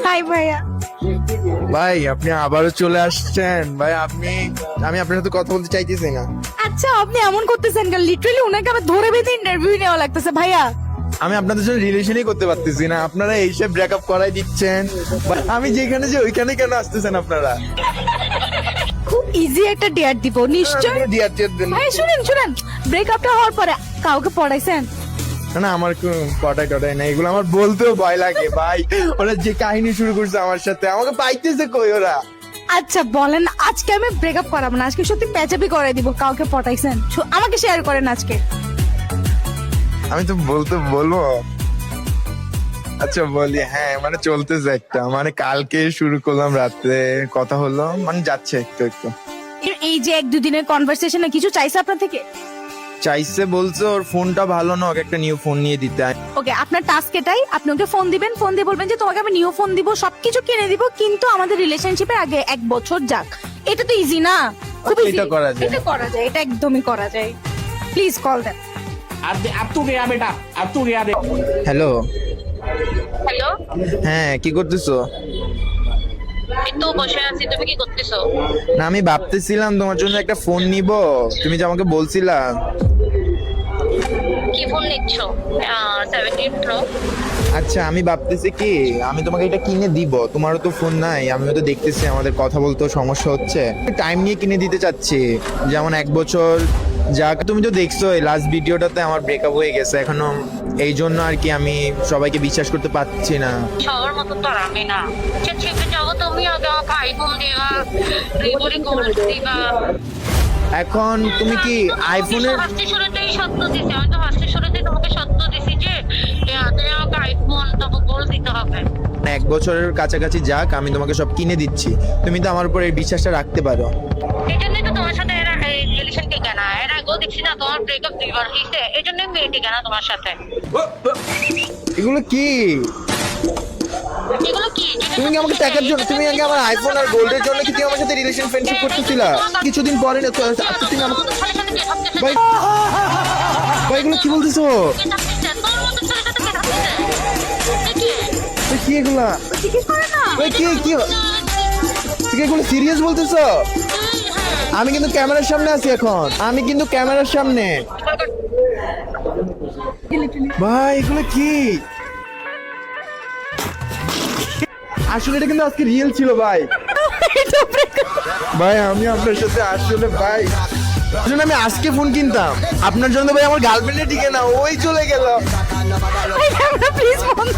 High ভাইয়া। ভাই আপনি আবারও চলে আসছেন ভাই। আমি আপনার সাথে কথা বলতে চাইতেছি না। আচ্ছা আপনি এমন করতেছেন কেন? লিটারালি ওনাকে আবার ধরে বেঁধে ইন্টারভিউ নেওয়া লাগতেছে ভাইয়া। আমি আপনাদের সাথে রিলেশনই করতে পারতেছি না, আপনারা এইসব ব্রেকআপ করাই দিচ্ছেন। আমি যেখানে যে ওইখানে কেন আসতেছেন আপনারা? খুব ইজি একটা ডেয়ার দিব নিশ্চয়। ডিয়ার টিয়ার দেন। ভাই শুনেন, ব্রেকআপটা হওয়ার পরে কাউকে পড়াইছেন? না আমার পটাই টটাই না, এগুলো আমার বলতেও ভয় লাগে ভাই। ওরা যে কাহিনী শুরু করছে আমার সাথে, আমাকে পাইতেছে কই ওরা? আচ্ছা বলেন, আজকে আমি ব্রেকআপ করাবো না, আজকে সত্যি প্যাচাপি করে দিব। কাউকে পটাইছেন? আমাকে শেয়ার করেন আজকে। আমি তো বলবো। আচ্ছা বলি, হ্যাঁ মানে চলতেছে একটা, মানে কালকে শুরু করলাম, রাত্রে কথা হলো, মানে যাচ্ছে একটু একটু। এই যে এক দুদিনের কনভারসেশনে কিছু চাইছে আপনার থেকে? চাইছে বলছে ওর ফোনটা ভালো না, ওকে একটা নিউ ফোন নিয়ে দিতে। ওকে, আপনার টাস্ক এটাই, আপনি ওকে ফোন দিবেন, ফোন দিয়ে বলবেন যে তোমাকে আমি নিউ ফোন দিব, সবকিছু কিনে দিব, কিন্তু আমাদের রিলেশনশিপের আগে 1 বছর যাক। এটা তো ইজি না? খুব ইজি। এটা করা যায়। এটা করা যায়, এটা একদমই করা যায়। প্লিজ কল দেন। अब तू गया बेटा, अब तू गया देख। হ্যালো, হ্যালো, হ্যাঁ কি করতেছো? এই তো বসে আছি। তুমি কি করতেছো? না আমি ভাবতেছিলাম তোমার জন্য একটা ফোন নিব, তুমি যে আমাকে বলছিলা। কি ফোন নিচ্ছ? 17 প্রো। আচ্ছা আমি ভাবতেছি কি, আমি তোমাকে এটা কিনে দিব, তোমারও তো ফোন নাই, আমিও তো দেখতেছি আমাদের কথা বলতেও সমস্যা হচ্ছে, টাইম নিয়ে কিনে দিতে চাচ্ছি। যেমন 1 বছর যাক, তুমি তো দেখছো লাস্ট ভিডিওটাতে আমার ব্রেকআপ হয়ে গেছে এখনো, এই জন্য আর কি আমি সবাইকে বিশ্বাস করতে পারছি না। সবার মতো তো আর আমি না যে চেপে যাবো। তুমি আগে আমাকে আইফোন দিবা, রিবরি গোল্ড দিবা। এখন তুমি কি আইফোনের ফার্স্টে শুরুতেই সত্য দিছি, আমি তো ফার্স্টে শুরুতেই তোমাকে সত্য দিছি যে তুমি আমাকে আইফোন তারপর গোল্ড দিতে হবে। 1 বছরের কাছাকাছি যাক, আমি তোমাকে সব কিনে দিচ্ছি, তুমি তো আমার উপর এই বিশ্বাসটা রাখতে পারো। এই জন্যই তো তোমার সাথে রিলেশন টিকে না। এর আগেও দেখছি না তোমার ব্রেকআপ 2 বার হয়েছে, এই জন্যই মেয়ে টিকে না তোমার সাথে। এগুলো কি? এগুলো কি? তুমি কি আমাকে টাকার জন্য, তুমি আগে আমার আইফোন আর গোল্ডের জন্য কি তুমি আমার সাথে রিলেশন ফ্রেন্ডশিপ করতেছিলা? কিছুদিন পরে না তো আচ্ছা তুমি আমাকে ভাই ভাই এগুলো কি বলতেছো? ভাই, কি এগুলা? ভাই কি কি তুমি এগুলো সিরিয়াস বলতেছো? আমি কিন্তু ক্যামেরার সামনে আছি এখন, আমি কিন্তু ক্যামেরার সামনে। ভাই এগুলো কি? আসলে এটা কিন্তু আজকে রিয়েল ছিল ভাই। ভাই আমি আপনার সাথে আসলে ভাই, আসলে আমি আজকে ফোন কিনতাম আপনার জন্য ভাই, আমার গার্লফ্রেন্ডে টিকে না, ওই চলে গেল। প্লিজ বন্ধ।